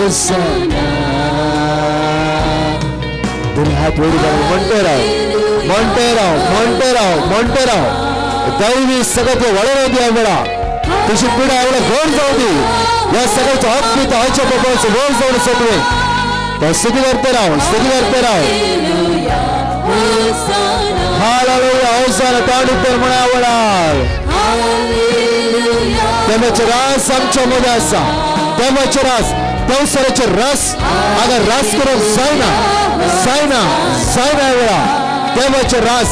होसाना दोन्ही हात वर करून म्हणते राव दैवी सगळं वळण होती वेळा तुझी पिढा एवढं गोड जाऊ दे या सगळ्याचं हक मी तर आजच्या बाबाचं गोड जाऊन सगळे तर स्तुती करते राव हालेलुया होसाना ताडून म्हणावं देवाचे रास आमच्या मध्ये असा देवाचे रास देवसराचे रस अगर रस करून जायना वेळा देवाचे रास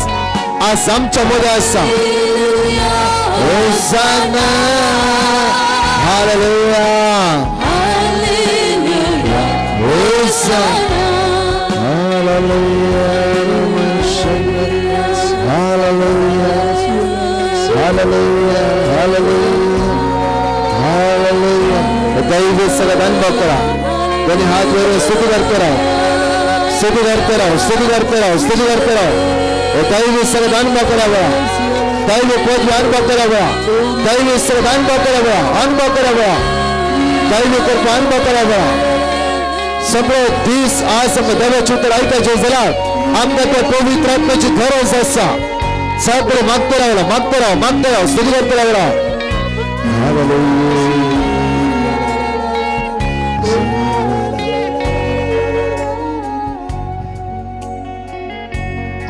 आज आमच्या मध्ये असा होसाना हालेलुया होसाना हालेलुया हालेलुया दैवी सगळं अनुभव करा कोणी हात वर स्तुती करते राव दैवी सगळं अनुभव करावा दैवी पद अनुभव करावा दैवी सगळं अनुभव करावा दैवी कृपा अनुभव करावा सगळं दिस आज देवाची उत्तर ऐकायचे झाला आमच्या त्या पवित्र आत्म्याची गरज असा सगळे मागते राहू स्तुती करते राहू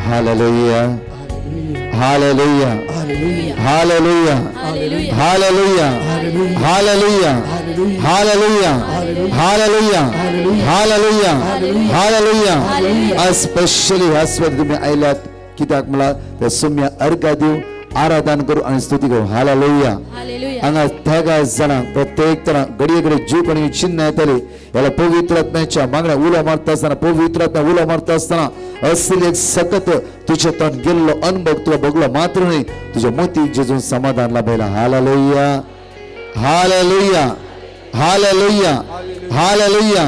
hallelujah hallelujah hallelujah hallelujah hallelujah hallelujah hallelujah hallelujah hallelujah specially ह्या स्वत तुम्ही आयल्यात कित्याक मला त्या सौम्य अर्घ देऊ आराधन करू आणि स्तुती करू हालेलुया हांगा त्या जाणांक प्रत्येक तरा घडये घडये जीव कोणी चिन्ह येतले याला पवित्र आत्म्याच्या मागण्या उलो मारता असताना पवित्र आत्मा उलो मारता असताना असले एक सकत तुझ्या तण गेल्लो अनुभव तुला बघलो मात्र नाही तुझ्या मोती जेजून समाधान लाभेला hallelujah hallelujah hallelujah hallelujah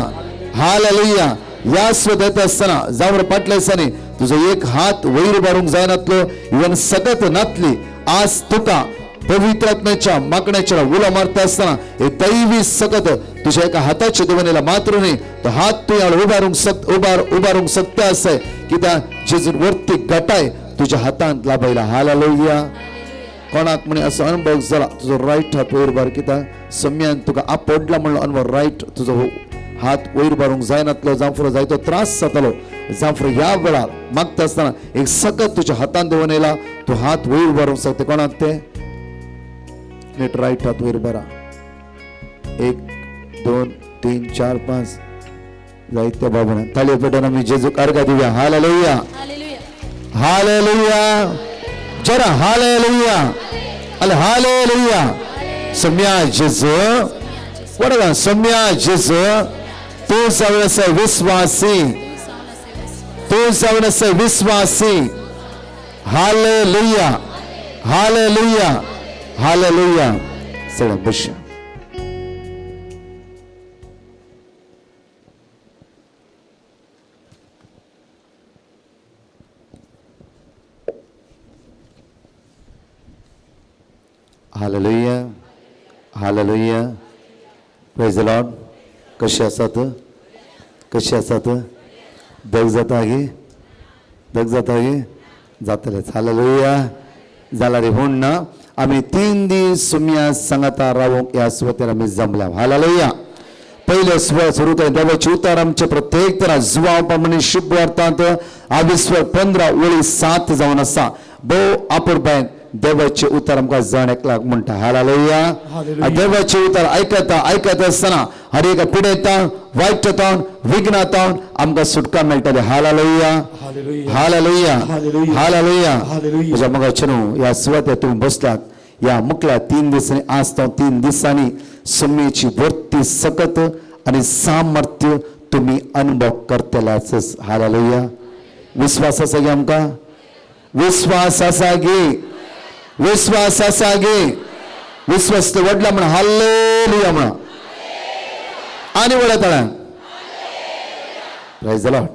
hallelujah या स्वतः असताना जावर पाटल्यासाने तुझा एक हात वैर बारूंक जायनातलो इवन सकत नातली आज तुका पवित्र आत्म्याच्या मागण्याच्या उला मारता असताना हे दैवी सकत तुझ्या एका हाताच्या दुवनेला मात्र नाही तो हात तू याला उभारूंक सकता असे की त्या जेजून वरती गटाय तुझ्या हातांत लाभायला हालेलुया कोणाक म्हणे असं अनुभव झाला तुझा राईट हात वैर बार कित्या सम्यान तुका आपडला म्हणलो अनुभव राईट तुझा हात वैर बारूंक जायनातलो जांफरो जायतो त्रास जातालो जांफरो ह्या वेळार मागता असताना एक सकत तुझ्या हातान दवनेला तू हात वैर बारूंक शकते कोणाक ते नीट राईट हात वैर बारा 1 2 3 4 5 जायत्या बाबून ताळी पेटून आम्ही जेजूक अर्घ दिव्या हालेलुया हालेलुया जरा हालेलुया हालेलुया सम्या जेजू वडगा सम्या जेजू तू जावनस विश्वासी हालेलुया हालेलुया हालेलुया सगळं बस hallelujah hallelujah praise the Lord कशी आसात दग जाता गे जातलेच हालेलुया जाला रे म्हूण ना आम्ही 3 दीस सुम्या सांगाता रावूंक ह्या सुवातेर आमी जमल्या हालेलुया पहिले सुवात सुरू केले देवाचे उतार आमचे प्रत्येक तरा जुवांपा म्हणे शुभ वार्तांत आविस्वर 15 ओळी 7 जावन आसा भोव आपुरबायन देवाचे उतार आमकां जाण एकलाक म्हणटा हालेलुया देवाचे उतार आयकता असताना हर एका पिडेतान वायटांतल्यान विघ्नांतल्यान आमकां सुटका मेळटली हालेलुया हालेलुया हालेलुया म्हज्या मोगाचेनो ह्या सुवातेर तुमी बसलात या मुखल्या 3 दिसांनी आज तो 3 दिसांनी सम्मेची वर्ती सकत आणि सामर्थ्य तुम्ही अनुभव करतलाच हालेलुया विश्वास आसा गे आमकां विश्वास आसा गे विश्वास तो वडला म्हण हालेलुया म्हण आनी वडा तळ्यान प्रेज द लॉर्ड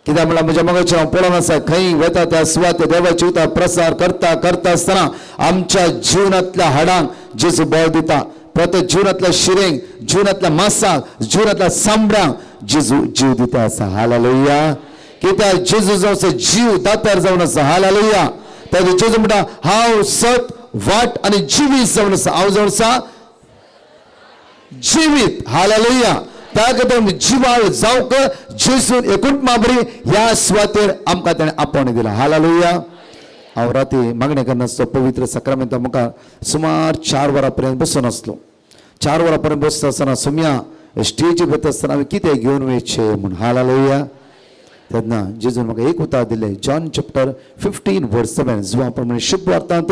कित्याक म्हळ्यार म्हज्या मोगाचें हांव पळोवन आसा खंय वता त्या सुवातेर देवाचे उतार प्रसार करता आसतना आमच्या जिवनांतल्या हाडांक जेजू बळ दिता प्रत्येक जीवनातल्या शिरेंक, जीवनातल्या मासाक, जीवनातल्या सांबड्यांक जेजू जीव दिता आसा. हालेलुया. कित्याक जेजू जावन आसा जीव दातार जावन आसा. हालेलुया. तर जेजू म्हणटा हांव सत वाट आनी जिवीत जावन आसा. हांव जावन आसा जिवीत. हालेलुया. त्या खातीर जिवाळ जावंक जेजून एकूच बरी ह्या सुवातेर आमकां ताणें आपोवणें दिला. हालेलुया. हांव राती मागणी करनासलो पवित्र सक्रामेंता मुखार सुमार 4 वरां पर्यंत बसून आसलो. 4 वरां पर्यंत बसता आसतना सोम्या स्टेजीर वता आसतना हांवें कितें घेवन वयचें म्हूण. हालेलुया. तेन्ना जेजून म्हाका एक उतर दिलें. जॉन चॅप्टर 15 वर्स 7 जो आपण म्हणे शुभ वार्तांत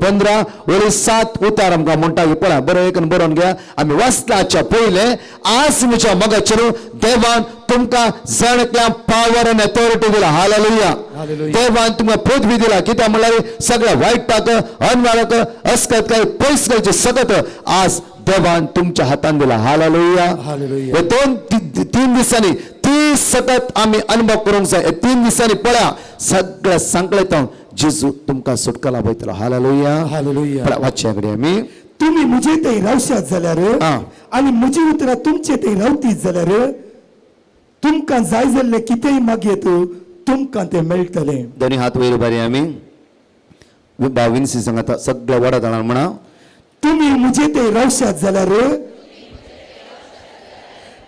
15 वरी 7 उतार आमकां म्हणटा की पळय बरो एक बरोवन घ्या. आमी वाचलाच्या पयले आज म्हज्या मोगाचेर देवान तुमकां जणक्या पावर आनी अथॉरिटी दिला. हालेलुया. देवान तुमकां पदवी दिला. कित्याक म्हणल्यार सगळ्या वायटाक अनवाळाक अस्कतकाय पयस करचे सगळं आज देवान तुमच्या हातान दिला. हालेलुया. हे 2-3 दिसांनी ती सतत आम्ही अनुभव करूंक जाय. 3 दिसांनी पळया सगळं सांकळेतां जेजू तुमकां सुटका लाभयतलो. हालेलुया. हालेलुया. वाचया कडेन आमी तुम्ही मुझे थंय रावशात जाल्यार आनी म्हजी उतरां तुमचे थंय रावतीत जाल्यार तुमकां जाय जाल्लें कितेंय मागयेत तुमकां तें मेळटलें. दोनी हात वयर उबारया आमी. 22 सांगात सगळ्या वडा जाणां म्हणा तुम्ही मुझे थंय रावशात जाल्यार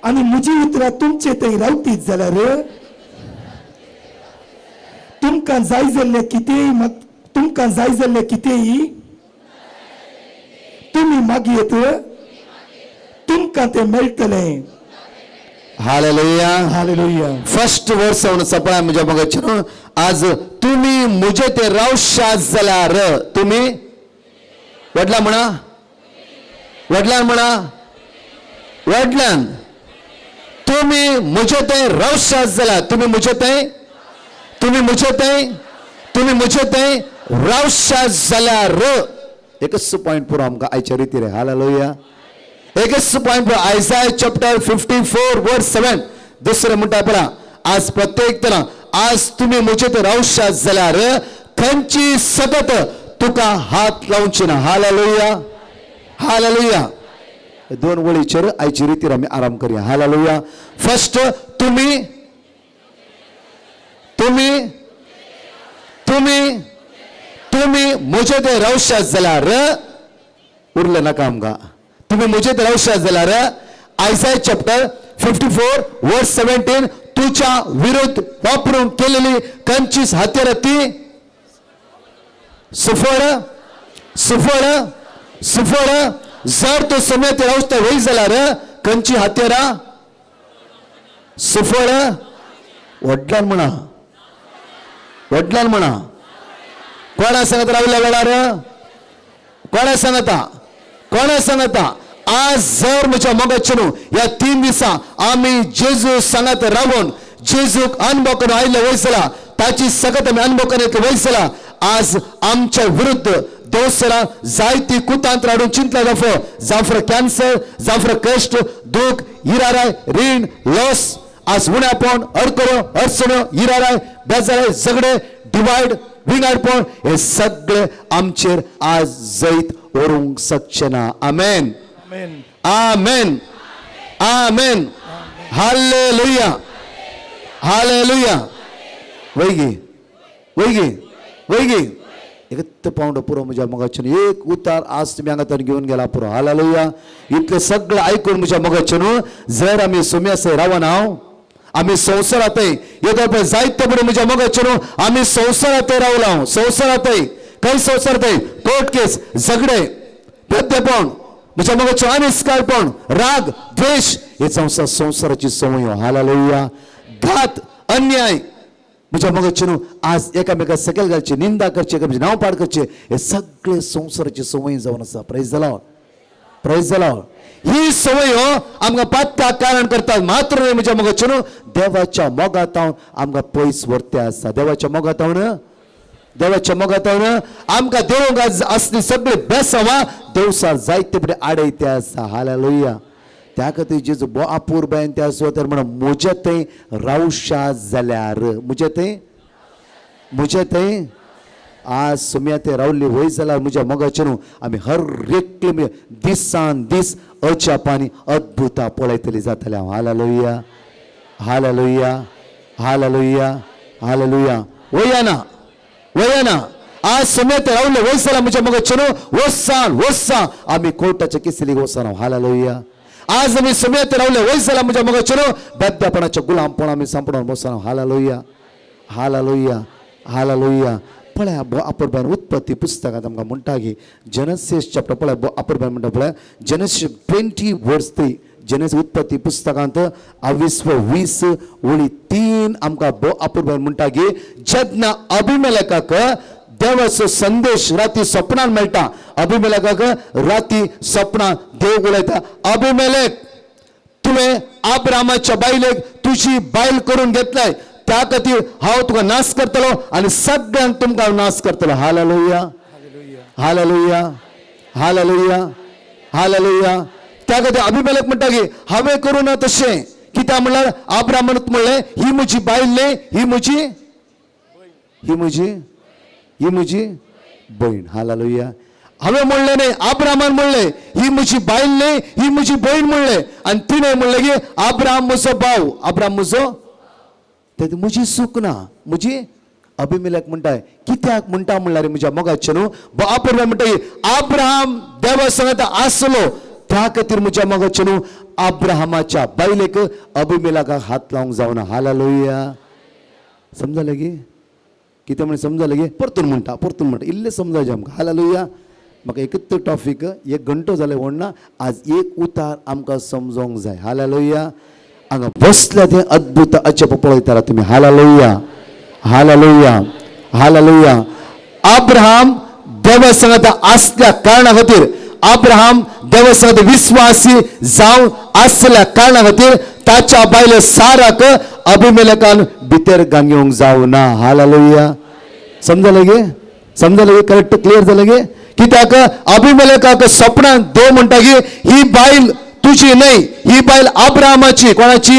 आनी म्हजी उतरां तुमचे थंय रावतीत जाल्यार तुमकां जाय जाल्लें कितेंय तुम्ही मागयेत तुमकां तें मेळटलें. हालेलुया. हालेलुया. फर्स्ट वर्स जावन आसा पळय म्हज्या मोगाचेर आज तुमी म्हजे ते रावशात जाल्यार तुमी वडलां म्हणा वडल्यान म्हणा वडल्यान तुम्ही म्हजे थंय रावशात जाल्यार तुम्ही म्हजे थंय रावशात जाल्यार एकच पॉइंट पुरो आमकां आयच्या रितीर. हालेलुया. एकच पॉइंट पुरो. आयसाया चॅप्टर 54 वर्स 7 दुसरें म्हणटा पळय आज प्रत्येक तरां आज तुम्ही म्हजे थंय रावशात जाल्यार खंयची सगत तुका हात लावची ना. हालेलुया. हालेलुया. 2 वळीचेर आयची रितीर आमी आराम करया. हालेलुया. फर्स्ट तुम्ही म्हजे थंय रावशात जाल्यार उरलें नाका आमकां. तुम्ही म्हजे थंय रावशात जाल्यार आयसाया चॅप्टर 54 वर्स 17 तुझ्या विरुद्ध वापरून केलेली खंयचीच हत्यार ती सुफळ जर तो समेत रावता वय जाल्यार खंयची हत्यारां सुफळ वडल्यान म्हणा कोणा सांगता रावल्या वेळार कोणा सांगता आज जर म्हज्या मोगाचेर ह्या 3 दिसां आमी जेजू सांगत रावून जेजूक अनुभव करून आयिल्ले वयसला ताची सगत आमी अनुभव करून वयसला आज आमच्या विरुद्ध दोसरा जायती कुतांत्र हाडून चिंतला जावं कॅन्सर जावं कश्ट दुख इराराय रीण लॉस आज उण्यापण अडकरो अडचण्यो इराराय बेजाराय झगडे डिवायड विंगडपण हे सगळे आमचेर आज जैत ओरूंक शकचे ना. आमेन. आमेन. आमेन. हालेलुया. हालेलुया. वैगी एक पावंड पुरो म्हज्या मोगाचेर एक उतार आज तुमी हांगा तर घेवन गेला पुरो. हालेलुया. इतलें सगळें आयकून म्हज्या मोगाचेर जर आमी सोम्यासय रावन आमी संवसारांतय येदो पळय जायते बरें म्हज्या मोगाचेर आमी संवसारांतय रावला. संवसारांतय खंय संवसारांतय कोर्ट केस झगडे प्रत्येपण म्हज्या मोगाचेर अनिस्कारपण राग द्वेष हे संवसाराची संवय. हालेलुया. घात अन्याय म्हज्या मोगाचेर आज एकामेका सकयल घालचे निंदा करचे एकामेकाचे नांव पाड करचे हे सगळे संवसाराची संवय जावन आसा. Praise the Lord. Praise the Lord. ही संवय आमकां पातकाक कारण करतात मात्र म्हज्या मोगाचेर देवाच्या मोगातावन आमकां पयस व्हरते आसा. देवाच्या मोगातावन आमकां देवूंक असली सगळी बेसांवां देवसार जायते बरें आडयते आसा. हालेलुया. त्या खातीर जेजू बो आपूर बायन त्या सुवातेर म्हणून म्हजे थंय रावशात जाल्यार म्हजे थंय आज सुम्या ते रावली वय जाल्यार म्हज्या मोगाचें न्हू आमी हर एक दिसान दीस अचापांनी अद्भुतां पळयतलीं जातालीं हांव हालेलुया हालेलुया हालेलुया हालेलुया वयना आज सुम्या ते रावले वय जाल्यार म्हज्या मोगाचें न्हू वसान आमी कोर्टाच्या केसीली वसान हांव हालेलुया आज आमी सुम्या ते रावले वय जाल्यार म्हज्या मोगाचें न्हू बेद्यापणाचें गुलामपण आमी सांपडून बसान हांव हालेलुया हालेलुया हालेलुया पळय अपर बायन उत्पत्ती पुस्तकांत आमकां म्हणटा की जेनेसीस चॅप्टर पळय अपर बायन म्हणटा पळय जेनेसीस 20 वर्स 3 जेनेसीस उत्पत्ती पुस्तकांत 20 ओळी 3 आमकां अपर बायन म्हणटा की जेन्ना अभिमेलेकाक देवाचो संदेश राती सपनान मेळटा अभिमेलेकाक राती सपनान देव उलयता अभिमेलेक तुवें अब्रामाच्या बायलेक तुजी बायल करून घेतलाय त्या खातीर हांव तुका नाश करतलो आनी सगळ्यांक तुमकां नाश करतलो हालेलुया हालेलुया हालेलुया हालेलुया त्या खातीर अभिमेलेक म्हणटा की हांवें करूं ना तशें कित्याक म्हणल्यार अब्रामान म्हणलें ही म्हजी बायल न्ही ही म्हजी भयण हालेलुया हांवें म्हणलें न्ही अब्रामान म्हणलें ही म्हजी बायल न्ही ही म्हजी भयण म्हणलें आनी तिणें म्हणलें की अब्राम म्हजो भाव अब्राम म्हजो ते म्हजी चूक ना म्हजी अभिमेलेक म्हणटाय कित्याक म्हणटा म्हणल्यार म्हज्या मोगाचें न्हू अपूर्व म्हणटा की अब्राहम देवा सांगता आसलो त्या खातीर म्हज्या मोगाचें न्हू अब्राहमाच्या बायलेक अभिमेलेकाक हात लावंक जावना हालेलुया समजलें की कितें म्हण समजलें की परतून म्हणटा इल्लें समजावचें आमकां हालेलुया म्हाका एकच टॉपिक 1 घंटो जालें व्हडना आज एक उतार आमकां समजोंक जाय हालेलुया हांगा बसल्या ते अद्भुत अचप पळयताला तुमी हालेलुया हालेलुया हालेलुया अब्राहम देवा सांगता आसल्या कारणा खातीर अब्राहम देवा सांगता विश्वासी जावन आसल्या कारणा खातीर ताच्या बायल साराक अभिमेलेकान भितर गांगयोंक जावना हालेलुया समजलें गे करेक्ट क्लियर जालें गे कित्याक अभिमेलेकाक सपनान देव म्हणटा की ही बायल तुझी नाही ही बायल अब्राहमाची कोणाची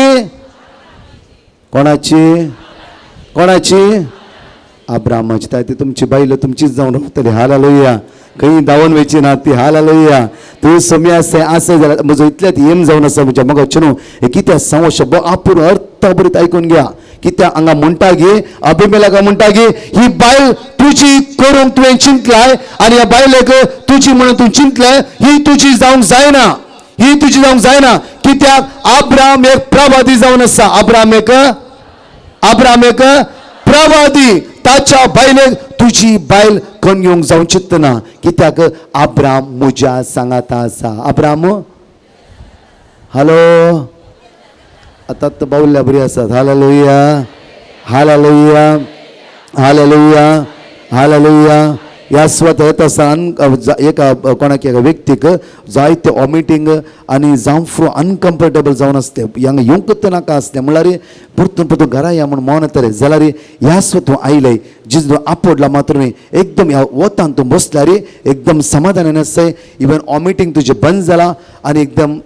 अब्राहमाची ताय ती तुमची बायल तुमचीच जावन रावतली हालेलुया खंय धांवन वयची ना ती हालेलुया तूं समय आसा जाल्यार म्हजो इतल्यात येम जावन आसा म्हज्या मोगाचें न्हू हे कित्याक सांगो आपूण अर्थ बरीत आयकून घ्या कित्याक हांगा म्हणटा गे अभिमेलेका म्हणटा गे ही बायल तुजी करूंक तुवें चिंतलाय आनी ह्या बायलेक तुजी म्हणून तूं चिंतलाय ही तुजी जावंक जायना कित्याक अब्राहम एक प्रवादी जावन आसा अब्राहम एक प्रवादी ताच्या बायलेक तुजी बायल कोण घेवंक जावंक चिंतना कित्याक अब्राहम म्हज्या सांगाता आसा अब्राहम हॅलो आतां बावल्ल्या बरी आसात हालेलुया हालेलुया हालेलुया हालेलुया ह्या स्वत येता आसतना एका कोणाक एका व्यक्तीक जायते वॉमिटींग आनी जावं फ्रू अनकम्फर्टेबल जावन आसलें हांगा येवंकच नाका आसलें म्हणल्यार परतून घरा या म्हूण मौन येतलें जाल्यार ह्या स्वत आयलें जिजू आपडला मात्र न्ही एकदम ह्या वतान तूं बसल्यार एकदम समाधानान आसता इवन वॉमिटींग तुजें बंद जाला आनी एकदम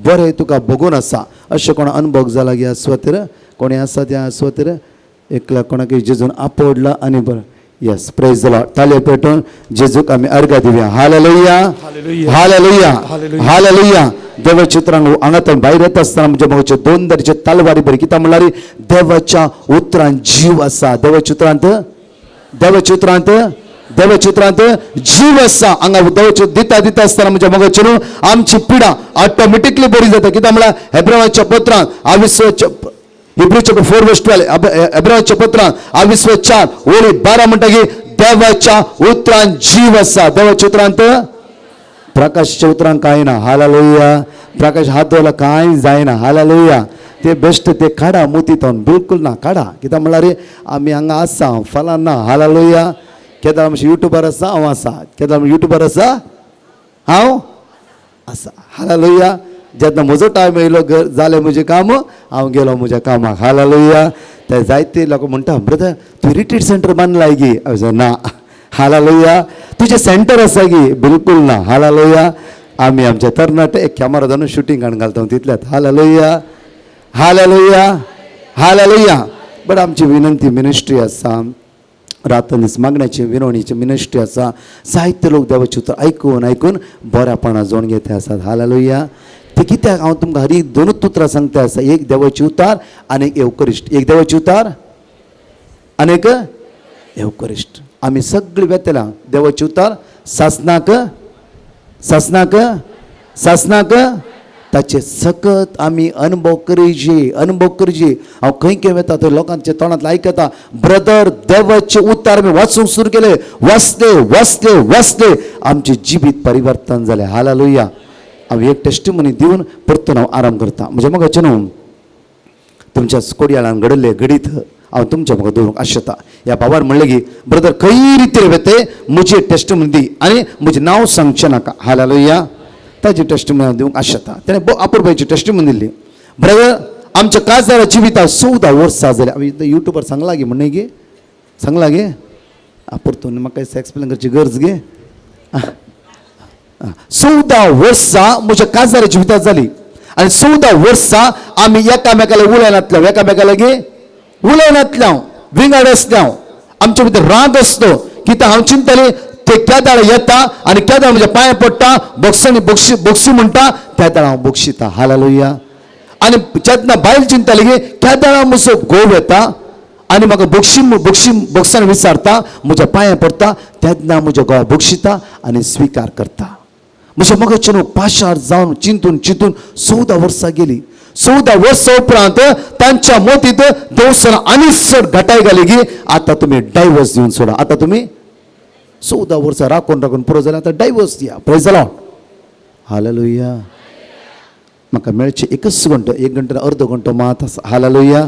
बरें तुका बगून आसा अशें कोणा अनुभव जाला ह्या स्वतेर कोणी आसा त्या स्वतेर एकल्या कोणाक जेजून आपडला आनी बरें यस प्रेज द लॉर्ड ताले पेटून जेजूक आमी अर्घ दिवया हालेलुया हालेलुया हालेलुया देव चित्रांग हांगातून भायर येता आसतना म्हणजे मोगाचे 2 दर्जे तलवारी बरी कित्याक म्हणल्यार देवाच्या उतरांत जीव आसा देव चित्रांत जीव आसा हांगा देवाचे दिता आसतना म्हणजे मोगाचे न्हू आमची पिडा ऑटोमॅटिकली बरी जाता कित्याक म्हणल्यार हेब्रेवाच्या पत्रांत Hebrews chapter 4 verse 12 हेब्रेवाच्या पत्रांत 4 ओळी 12 म्हणटा की देवाच्या उतरांत जीव आसा देवाच्या उतरांत प्रकाशाच्या उतरांत कांय ना हालेलुया प्रकाश हात दवरला कांय जायना हालेलुया ते बेस्ट ते काडा मोतीतून बिलकुल ना काडा कित्याक म्हणल्यार आमी हांगा आसा फलान ना हालेलुया केदार आमचे युट्यूबर आसा हांव आसा केदार युट्यूबर आसा हांव आसा हालेलुया जेन्ना म्हजो टायम येयलो जालें म्हजें काम हांव गेलो म्हज्या कामाक हालेलुया ते जायते लोक म्हणटा ब्रदर तूं रिट्रीट सेंटर बांदलाय गी हांवें ना हालेलुया तुजें सेंटर आसा गी बिलकुल ना हालेलुया आमी आमचे तरणाटे एक कॅमेरा धरून शुटींग घालता तितल्यात हालेलुया हालेलुया हालेलुया बट आमची विनंती मिनिस्ट्री आसा रातनीस मागण्याचे विनवणीचे मिनिस्ट्री आसा. जायते लोक देवाचें उतर आयकून आयकून बऱ्यापणा जोड घेते आसात. हालेलुया. ते कित्याक हांव तुमकां हरी दोनूच उतरां सांगता आसा. एक देवाची उतार आनी एक एवकरिस्ट. एक देवाची उतार आनी एक एवकरिस्ट. आमी सगळीं वेतलां देवाची उतार सासनाक सासनाक सासनाक ताचे सकत आमी अनुभव करचे. हांव खंय खंय वेता थंय लोकांच्या तोंडांतल्यान आयकता, ब्रदर देवाचे उतार आमी वाचूंक सुरू केले. वाचले आमचे जिबीत परिवर्तन जालें. हालेलुया. हांव एक टेस्टिमोनी दिवन परतून हांव आराम करता. म्हणजे म्हाका न्हू तुमच्या कोडयाळान घडले घडीत हांव तुमच्या म्हाका दवरूंक आशेता. ह्या बाबान म्हणलें की ब्रदर खंय रितीन वेते म्हजे टेस्टिमोनी दी आनी म्हजें नांव सांगचें नाका. हालेलुया. ताजी टेस्टिमोनी दिवंक आशेता. तेणें आपुरबायची टेस्टिमोनी दिल्ली. ब्रदर आमच्या काजार जिविता 14 वर्सां जालीं. हांवें युट्यूबार सांगलां गे म्हणून गे सांगलां गे परतून म्हाका एक्सप्लेन करची गरज गे. 14 वर्सां म्हज्या काजार जिवितांत जाली आनी 14 वर्सां आमी एकामेकाला उलयनातल्या विंगड आसल्या. आमचे भितर राग आसलो कित्याक हांव चिंतलें ते केदाळ येता आनी केदाळ म्हज्या पांयां पडटा, बोक्सांनी बोक्सी म्हणटा, त्या दाळ हांव बोक्षिता. हालेलुया. आनी जेन्ना बायल चिंतली की केदाळा म्हजो घोव येता आनी म्हाका बोक्सान विचारता, म्हज्या पांयां पडटा, तेन्ना म्हज्या घोवा बोक्षिता आनी स्विकार करता. म्हज्या मगजचे पाशार जावन चिंतून 14 वर्सां गेली. 14 वर्सां उपरांत तांच्या मतींत देवसान आनी चड घटाय घाली की आतां तुमी डायवर्स दिवन सोडा. आतां तुमी 14 वर्सां राखून पुरो जाल्यार आतां डायवर्स दिया. Praise the Lord. हालेलुया. म्हाका मेळचे 1 घंटो 1 घंटा अर्दो घंटो मात आसा. हालेलुया.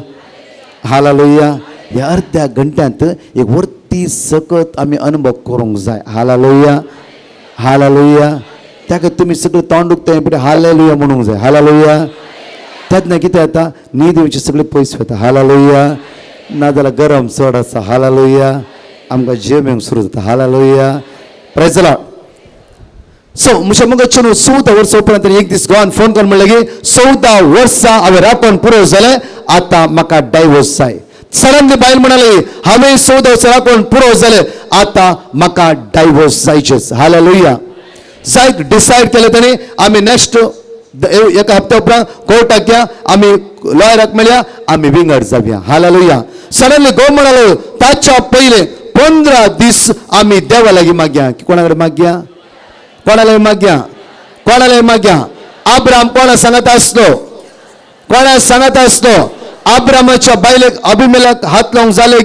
हालेलुया. ह्या अर्ध्या घंट्यांत एक वर्ती सकत आमी अनुभव करूंक जाय. हालेलुया. हालेलुया. ताका तुमी सगळें तोंड उक्तें पुढे हालेलुया म्हणूंक जाय. हालेलुया. तेन्ना कितें जाता न्हीद येवचे सगळे पयस वता. हालेलुया. नाजाल्यार गरम चड आसा. हालेलुया. आमकां जेव येवंक सुरू जाता. Hallelujah. Praise the Lord. So म्हज्या मगजचे 14 वर्सां उपरांत एक दीस घोवान फोन करून म्हणलें की 14 वर्सां हांवें राखून पुरो जालें, आतां म्हाका डायवोर्स जाय. सडनली बायल म्हणाली हांवें 14 वर्सां राखून पुरो जालें, आतां म्हाका डायवोर्स जायचेच. हालेलुया. जायत डिसायड केलें ताणें आमी नेक्स्ट एका हप्त्या उपरांत कोर्टाक या, आमी लॉयराक मेळया, आमी विंगड जावया. हालेलुया. सडनली घोव म्हणालो ताच्या पयले 15 दीस आमी देवा लागीं मागया. कोणा कडेन मागया? कोणा लागीं मागया? कोणा लागीं मागया? अब्राम कोणा सांगत आसलो? कोणा सांगत आसलो? अब्रामाच्या बायलेक अभिमेलेक हात लावंक जाले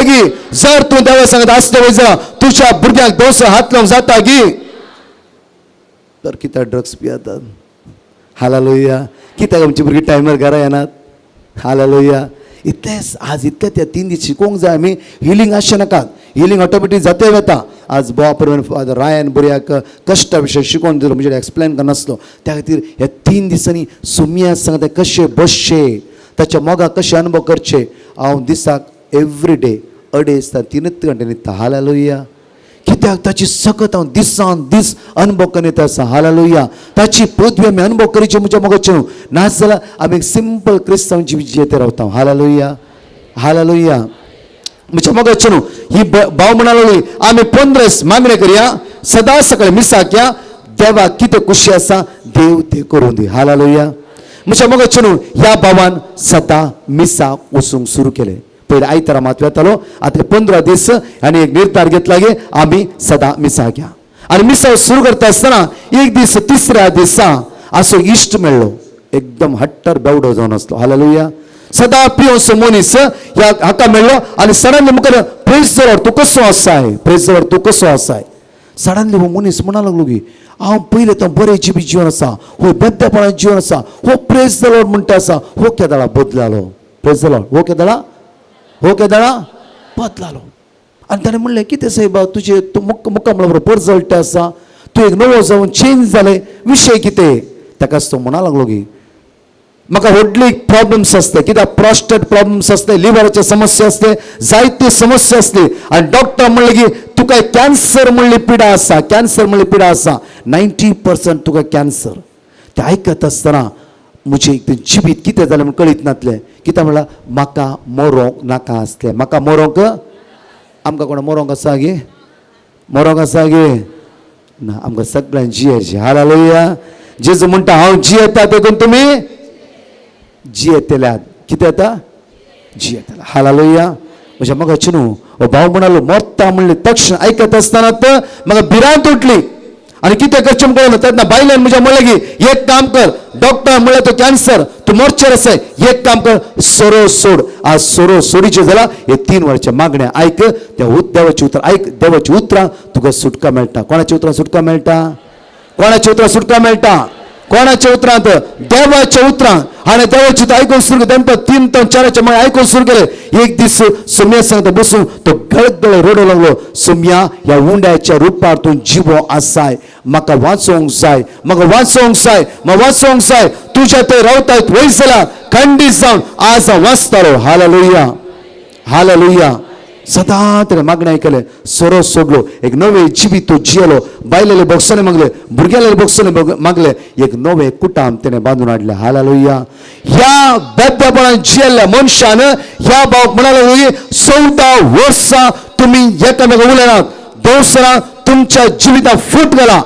गी. जर तूं देवा सांगत आसलो वयजा तुज्या भुरग्यांक दोसर हात लावंक जाता गी, तर कित्याक ड्रग्स पियेतात? हालेलुया. कित्याक आमची भुरगीं टायमार घरा येनात? हालेलुया. इतलेंच आज इतले त्या 3 दीस शिकोवंक जाय आमी. हिलींग आसचे नाकात. हिलींग ऑटोमॅटीक जाते वता. आज बोवापर फादर रायन बऱ्याक कश्टा विशय शिकोवन दिलो, म्हणजे एक्सप्लेन करनासलो. त्या खातीर ह्या 3 दिसांनी सुमिया सांगता कशें बसचें, ताच्या मोगाक कशें अनुभव करचे. हांव दिसाक एवरी डे 2.5 घंटे न्हिदता. हालेलुया. कित्याक ताची सकत हांव दिसान दीस अनुभव करीत आसा. हालेलुया. ताची पदवी आमी अनुभव करचे म्हज्या मोगाचें. नाजाल्यार आमी एक सिंपल क्रिस्तांव जिवीत रावता. हालेलुया. हालेलुया. म्हज्या मोगाचें ही भाव म्हणाली आमी 15 दीस मागणी करया, सदां सकाळीं मिसाक या, देवाक कितें खुशी आसा देव ते करूं दी. हालेलुया. म्हज्या मोगाचें ह्या भावान सदां मिसाक वचूंक सुरू केलें. पयलीं आयतारा मात वेतालो, आतां 15 दीस आनी एक निर्धार घेतला की आमी सदां मिसाक या. आनी मिसाक सुरू करता आसतना एक दीस 3ऱ्या दिसा असो इश्ट मेळ्ळो. एकदम हट्टर बेवडो जावन आसलो. हालेलुया. सदां पियोसो मनीस ह्या हाका मेळ्ळो आनी सडनली मुखार प्रेज द लॉर्ड तूं कसो आसाय, प्रेज द लॉर्ड तूं कसो आसाय. सडनली हो मनीस म्हणा लागलो की हांव पयलें तो बरें जीवन आसा, हो बेद्देपणाचें जीवन आसा, हो प्रेज द लॉर्ड म्हणटा आसा, हो केदाळा बदलालो. Praise the Lord. हो केदाळा बदलालो. आनी ताणें म्हणलें कितें सायबा तुजें तूं मुक्का म्हणलो बरो रिजल्ट आसा, तूं एक नवो जावन चेंज जालें, विशय कितें? ताकाच तो म्हणा लागलो की म्हाका व्हडली प्रॉब्लम्स आसता, कित्याक प्रोस्टेट प्रॉब्लम्स आसता, लिव्हराचे समस्या आसता, जायती समस्या आसली. आनी डॉक्टर म्हणलें की तुका कॅन्सर म्हणली पिडा आसा. कॅन्सर म्हणली पिडा आसा. 90% तुका कॅन्सर. ते आयकत आसतना मुझे एक जिबीत कितें जालें म्हूण कळीत नातलें कित्याक म्हणल्यार म्हाका मरोंक नाका आसलें म्हाका मरोंक आमकां कोणा मरोंक आसा गे मरोंक आसा गे ना आमकां सगळ्यांक जियेचें हालेलुया जेजू म्हणटा हांव जियेता देखून तुमी जियेतल्यात कितें येता जियेतला हालेलुया म्हज्या मगाची न्हू हो भाव म्हणालो मरता म्हणले तक्षण आयकत आसतना म्हाका भिरांत उठली आनी कितें करचें कळना तेन्ना बायलेन म्हज्या म्हणलें की एक काम कर डॉक्टर म्हणलें तो कॅन्सर तूं मरचेर आसाय एक काम कर सोरो सोड आज सोरो सोडीचें जाल्यार हे 3 वरांच्या मागण्या आयक त्या देवाची उतरां आयक देवाची उतरां तुका सुटका मेळटा कोणाच्या उतरां सुटका मेळटा कोणाच्या उतरां सुटका मेळटा कोणाच्या उतरांत देवाच्या उतरां हाणें देवाची आयकून सुरू केलें दनपार 3 ते 4 मागीर आयकून सुरू केलें एक दीस सुम्या सांगता बसून तो गळगळ रडू लागलो सुम्या ह्या उंड्याच्या रुपार तूं जिवो आसाय म्हाका वाचोवंक जाय म्हाका वाचोवंक जाय म्हाका वाचोवंक जाय तुज्या थंय रावतायत वयस जाल्यार खंडीत जावन आज हांव वाचतालो हालेलुया हालेलुया सदां तरी मागणें आयकलें सोरो सोडलो एक नवें जिवीत तो जियेलो बायलेले बोक्सांनी मागले भुरग्याले बोक्सांनी मागले एक नवें कुटाम तेणें बांदून हाडलें हालेलुया ह्या बेद्यापणान जियेल्ल्या मनशान ह्या भावाक म्हणालो की 14 वर्सां तुमी एकामेकाक उलयनात दोसरां तुमच्या जिवितांत फूट गेला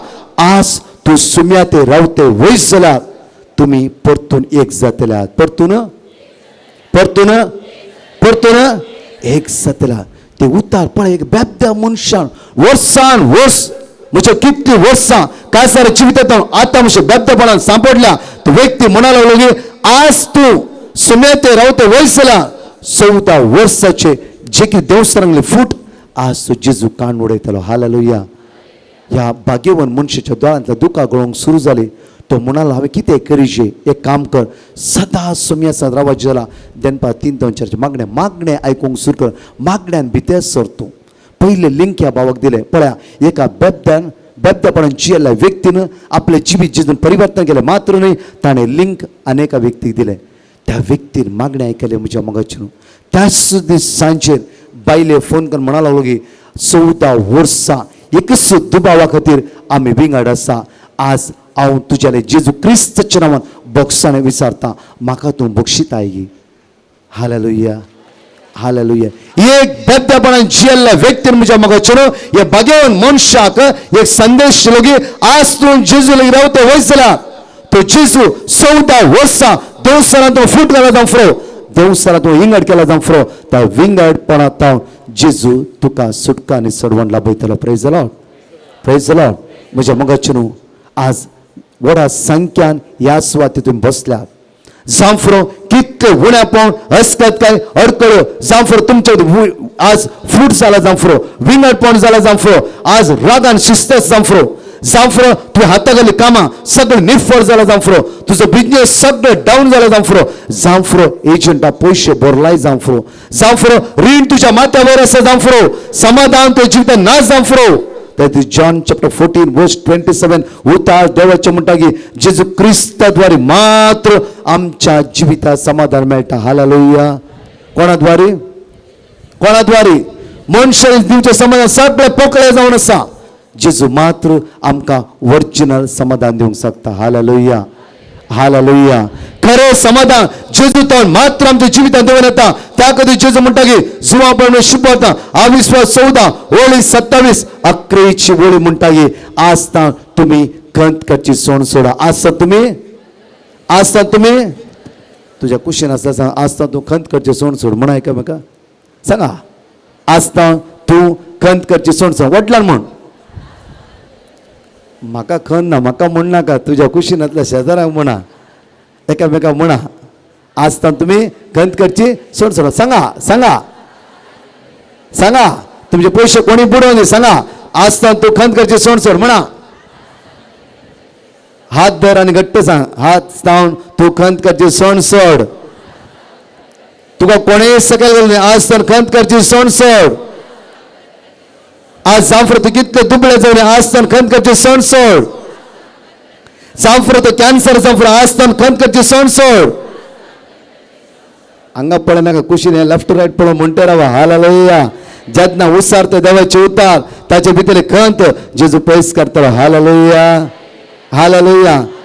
आज तूं सुम्या ते रावते वयस जाल्यार तुमी परतून एक जातल्यात परतून परतून परतून एक जातला ते उतार पळय एक बेद्या मनशान वर्सान वर्स म्हज्या कितली वर्सां काय सारे जिवितांत आतां मातशें बेद्यापणान सांपडल्या तो व्यक्ती म्हणा लागलो की आज तूं सुम्या ते रावते वयस जाल्यार 14 वर्साचे जे की देवसरांगले फूट आज तूं जेजू काण उडयतलो हालेलुया ह्या भाग्यवान मनशाच्या दोळ्यांतल्या दुकां गळोवंक सुरू जाली तो म्हणालो हांवें कितें करीचे एक काम कर सदां सुम्या साद रावचे जाल्यार दनपार 3 ते 4 मागणें मागणें आयकूंक सुरू कर मागण्यान भितर सर तूं पयलें लिंक ह्या भावाक दिलें पळया एका बेद्यापणान जियेल्ल्या व्यक्तीन आपलें जिवीत जिजून परिवर्तन केलें मात्र न्हय ताणें लिंक आनेका व्यक्तीक दिलें त्या व्यक्तीन मागणें आयकलें म्हज्या मोगाचें त्याच दीस सांजेर बायले फोन करून म्हणा लागलो की 14 वर्सां एकच दुबावा खातीर आमी विंगड आसा आज हांव तुज्याले जेजू क्रिस्ताच्या नांवान बॉक्सांनी विचारता म्हाका तूं बक्षिताय गी हालेलुया हालेलुया एक बेद्यापणान जियेल्ल्या व्यक्तीन म्हज्या मोगाचेर हे भाग्यवान मनशाक एक संदेश दिलो की आज तूं जेजू लागीं रावते वयस जाल्यार तो जेजू 14 वर्सां देवसरांत तूं फूट घाला जावं फुरो देवसरांत तूं विंगड केला जावं फुरो त्या विंगडपणांत जेजू तुका सुटका आनी सडवण लाभयतलो praise the Lord praise the Lord म्हज्या मोगाचेर आज व्हडा संख्यान ह्या सुवातेर तुमी बसल्यात जावं फुरो कितले उण्या पावन हसकत काय अडकळ्यो जावं फुरो तुमचे आज फूट जाला जावं फुरो विंगडपण जाला जावं फुरो आज रागान शिस्त जावं फुरो जावं फुरो तुवें हातागेली कामां सगळें निफळ जालां जावं फुरो तुजो बिजनेस सगळें डावन जाला जावं फुरो जावं फुरो एजंटा पयशे भरलाय जावं फुरो रीण तुज्या माथ्या वयर आसा जावं फुरो समाधान तुज्या जिवितांत ना जावं फुरो That is John chapter 14 verse 27 उतार देवाचे म्हणटा की जेजू क्रिस्ताद्वारे मात्र आमच्या जिवितांत समाधान मेळटा हालेलुया कोणाद्वारे मनशान दिवचें समाधान सगळें पोकळे जावन आसा जेजू मात्र आमकां ओरिजिनल समाधान दिवंक शकता हालेलुया हालेलुया खरें समाधान जेजूतन मात्र आमच्या जिवितांत देऊन येता त्या खातीर जेजू म्हणटा की जुवा पळय शिकवता अविश्वास 14 ओळी 27 अकरेची ओळी म्हणटा की आसता तुमी खंत करची सोण सोडा आसता तुमी तुज्या कुशीन आसता सांग आसता तूं खंत करची सोण सोड म्हण आयका म्हाका सांगा आसता तूं खंत करची सोण सोड वटल्यान म्हण म्हाका खंत ना म्हाका म्हणनाका तुज्या कुशीनांतल्या शेजाऱ्याक म्हणा एकामेकाक म्हणा आसता तुमी खंत करची सोड सोडा सांगा तुमचे पयशे कोणी बुडोवं न्ही सांगा आसता तूं खंत करची सोड सोड म्हणा हात धर आनी घट्ट सांग हात लावन तूं खंत करची सोड सोड तुका कोणेय सकयल गेलो न्ही आसता खंत करची सोड सोड आज जावं फुरो तूं कितले दुबळे जावन आसतना खंत करची सोड सोड जावं फुरो तो कॅन्सर जावं फुरो आसतना खंत करची सोड सोड हांगा पळय नाका कुशीन लेफ्ट रायट पळोवन म्हणटा रावा हालेलुया जेन्ना उसारता देवाचे उतार ताचे भितर खंत जेजू पयस करतलो हालेलुया हालेलुया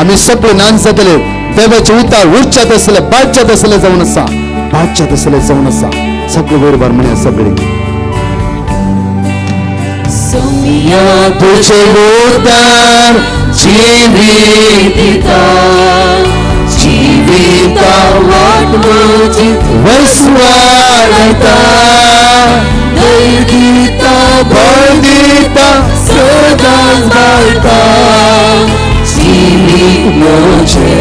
आम्ही सगळे नांद जातले देवाचे उतार उच्चात असले बादच्यात असले जाऊन असा बादच्यात असले जाऊन असा सगळे बरोबर म्हणे सगळे तुझे उतार जीविता जीविता वैश्वानता दैगीता बळगीता सदा जाता जीवित मुझे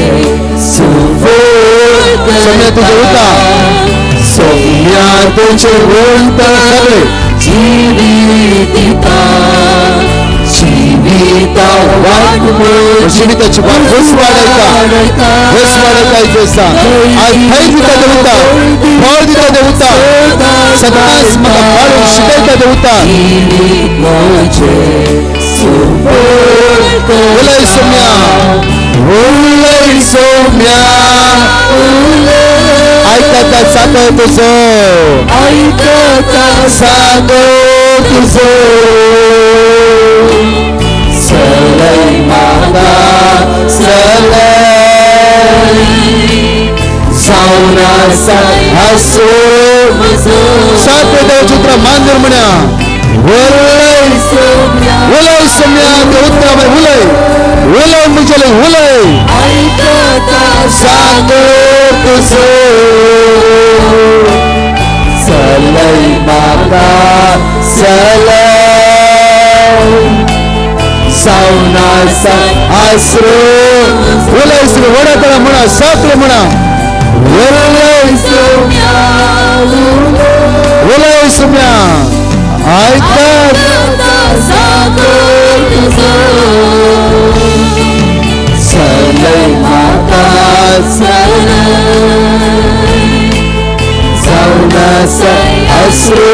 सुफोट सौम्या तुझे उतार सौम्या तुझे उतार जीविता जीविता जीविताची वाट वाढायचा आज दिता देवता फळ दिता देवता सदाच मला काढून शिकायचा देवता उलय सौम्या उलय सौम्या ऐकता साको तुझो ऐकता साको तुझो सलई माता सलई सावना हसो सात चित्र मांजर म्हणा उलय सौम्या उत्तरामध्ये उलय म्हणजे उलय सागो तुझो सलई माता सलई सावना आसरो उलय सुरू वडा म्हणा साकळे म्हणा उलय सौम्या ऐकत सलई माता सावना आसरो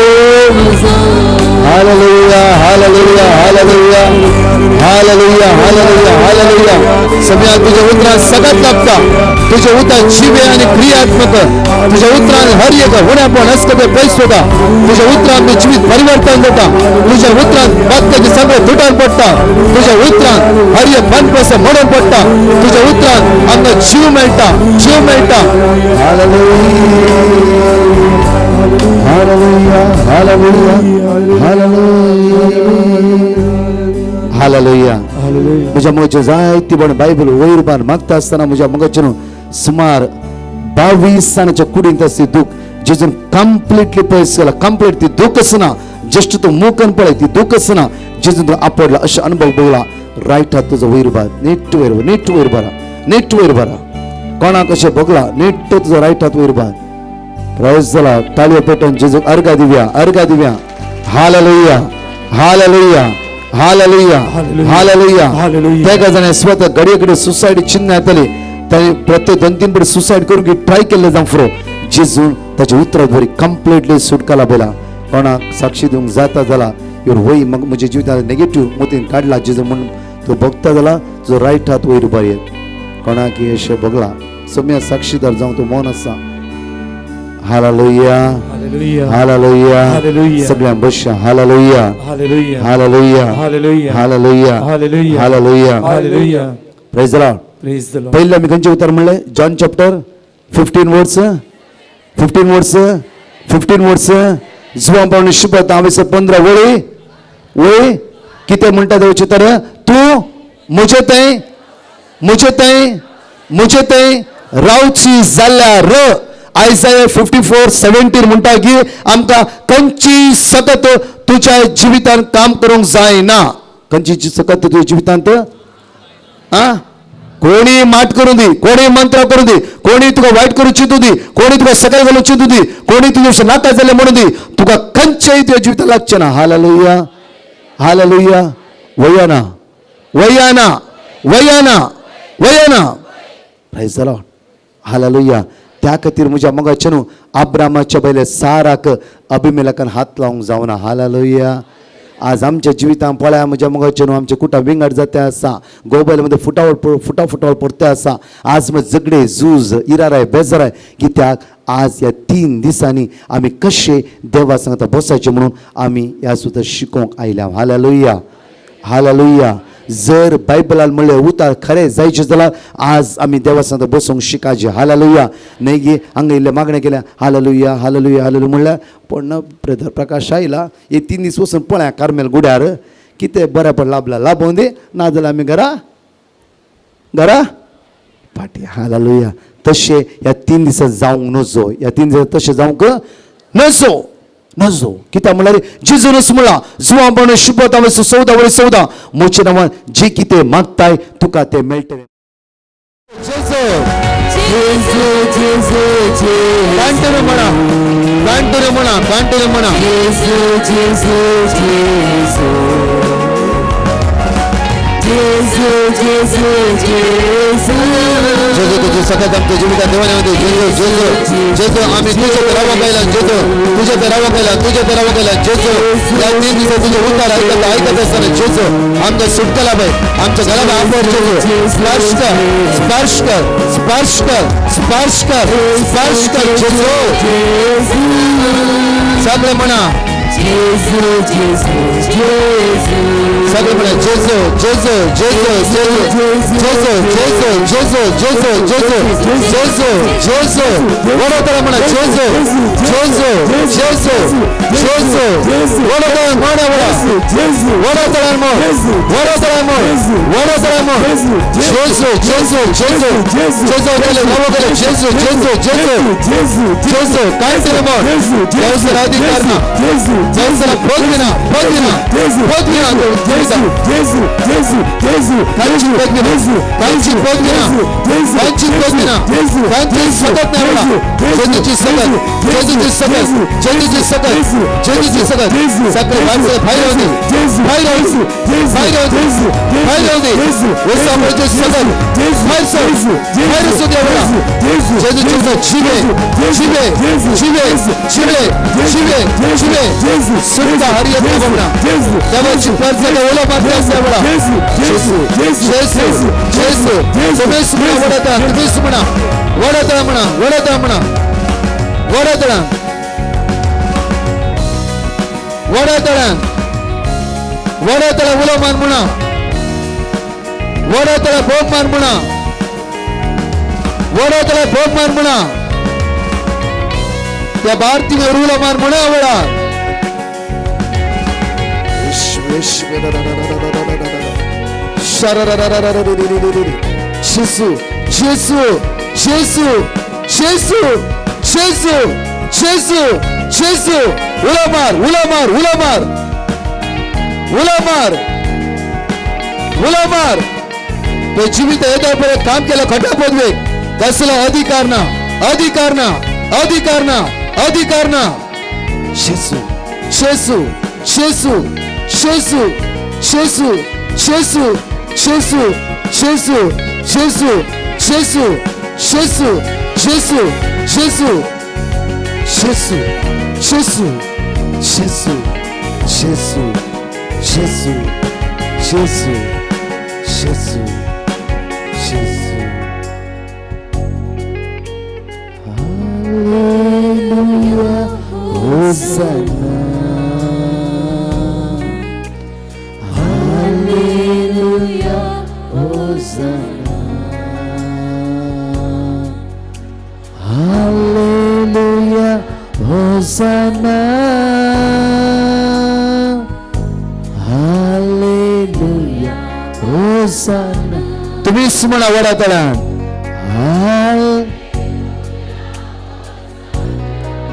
hallelujah hallelujah hallelujah hallelujah hallelujah hallelujah सौम्या तुझ्या उतरात सगळ्यात लागता तुझ्या उतरात जीवे आणि क्रियात्मक तुझ्या उतरात हर एक होण्यापण असकते पैस होता तुझ्या उतरात जीवित परिवर्तन होता तुझ्या उतरात बातकाचे सगळे तुटान पडता तुझ्या उतरात हर एक मनपस म्हणून पडता तुझ्या उतरात आमका जीव मिळता हालेलुया हालेलुया हालेलुया हालेलुया म्हज्या मगाची जायती पण बायबल वयर मागता असताना म्हज्या मगाच्यान सुमार 22 सानाच्या कुडींत ती दूख जेजून कंप्लीटली पयस केला कंप्लीट ती दूखच ना जस्ट तो मोकन पळय ती दूखच ना जेजून आपडला अशा अनुभव बघला राईट हात तुझा वयर बार नीट वयर बरा कोणाक अशें बघला नीट तुझा राईट हात वयर बार प्रायस झाला ताळयो पेटोवन जेजूक अर्घा दिव्या हालेलुया हालेलुया हालेलुया हालेलुया तेका जाणे स्वतः घडये सुसायड चिन्ह येतले ताणे प्रत्येक 2-3 पड सुसायड करूंक ट्राय केले जावं फुरो जेजून ताच्या उतरात बरी कंप्लीटली सुटका लाभला कोणाक साक्षी दिवंक जाता जाला इवर वय म्हज्या जिवितांत नेगेटिव्ह मोतीन काडला जेजून म्हणून तो भोगता जाला जो रायट हात वयर बरी कोणाक अशें बघला सौम्या साक्षीदार जावं तो मौन आसा हालेलुया हालेलुया सगळ्या बस hallelujah hallelujah hallelujah hallelujah praise the Lord पहिले आम्ही खंयचे उतार म्हणले जॉन चॅप्टर 15 वर्स जुवा पावणे शिपत हांवेसर 15 वळी कितें म्हणटा देवाचे तर तूं मुझे थंय रावची जाल्यार आयसाया 54:17 म्हणटा की आमकां खंयची सतत तुझ्या जिवितांत काम करूंक जायना खंयची सतत तुझ्या जिवितांत कोणी माट करून दी कोणी मंत्र करून दी कोणी तुका वाईट करू चिंतू दी कोणी तुका सकाळी घालून चिंतू दी कोणी तुझे नाका जाले म्हणून दी तुका खंयच्याय तुझ्या जिवितांत लागचें ना हालेलुया हालेलुया वयाना वयाना वयाना वयाना प्रेज द लॉर्ड हालेलुया त्या खातीर म्हज्या मोगाचे न्हू अब्रामाच्या पयले साराक अभिमेलकान हात लावंक जावना हालेलुया आज आमच्या जिवितांत पळया म्हज्या मोगाचे न्हू आमचे कुटा विंगड जाते आसा गोबयलामध्ये फुटाफुटावळ पडते आसा आज मग झगडे झूज इराराय बेजाराय कित्याक आज ह्या 3 दिसांनी आमी कशे देवा सांगता बसायचे म्हणून आमी ह्या सुद्दां शिकोवंक आयल्या हालेलुया हालेलुया जर बायबलान म्हणले उतार खरें जायचे जाल्यार आज आमी देवा सांगता बसूंक शिकायचे. हालेलुया. न्ही गे हांगा इल्ले मागणें केल्या हालेलुया हालेलुया हालेलुया म्हणल्यार पण ब्रदर प्रकाश आयला हे 3 दीस वचून पळया कार्मेल गुड्यार कितें बरें पण लाभला लाभोवन दी नाजाल्यार आमी घरा फाटी. हालेलुया. तशें ह्या 3 दिसां जावंक नजो. ह्या 3 दिसां तशें जावंक नजो. कित्याक म्हणल्यार जेजूनच म्हणला जुवां बण शुभ 14:14 म्हज्या नांवान जे कितें मागताय तुका तें मेळटलें. कांटून म्हणा जेजू तुझी सतत आमच्या जिवितात देवाने जेजू आम्ही तुझ्या रावा केला तुझ्या रावा केला जेजू या 3 दिवसात तुझे उद्धार ऐकत असताना जेजू आमच्या सुटकेला बाई आमच्या घराला आंबोर जेजू स्पर्श कर जेजू सगळे म्हणा सगळे म्हणा जेजू वडोदरा म्हणा जेजू वडोदरा म्हणा वडोदरा उलोमान म्हणा वडोदरा भोगमान म्हणा वडोदरा भोगमान म्हणा त्या भारतीय उलोमान म्हणा वडा उलामार ते जीवित येतापर्यंत काम केलं खड्डा पदवेक कसला अधिकार ना शेसू तुम्हीच म्हणा वडातळान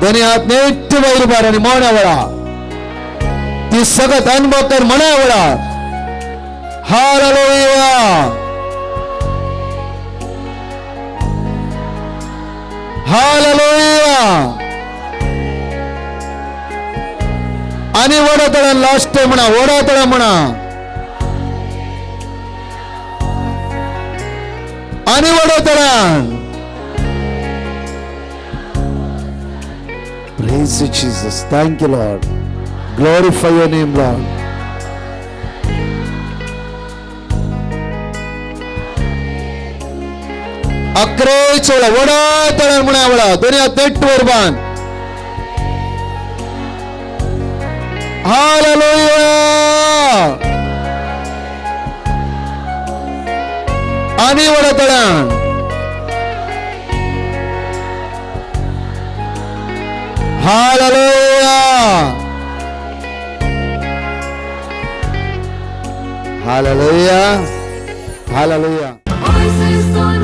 दोन्ही हात नेट वैर बार आणि म्हणा वडा ती सगळं अनुभव कर म्हणा वडा हालेलुया हालेलुया आणि वडातळान लास्ट म्हणा वडातळा म्हणा आणि Vadodara. Praise you, Jesus. Thank you, Lord. Glorify your name, Lord. अकरे चोळा Vadodara म्हणा वडा दोन्ही नेट वरबान हालेलुया அணிவடத்துடன் ஹalleluya ஹalleluya ஹalleluya Voices on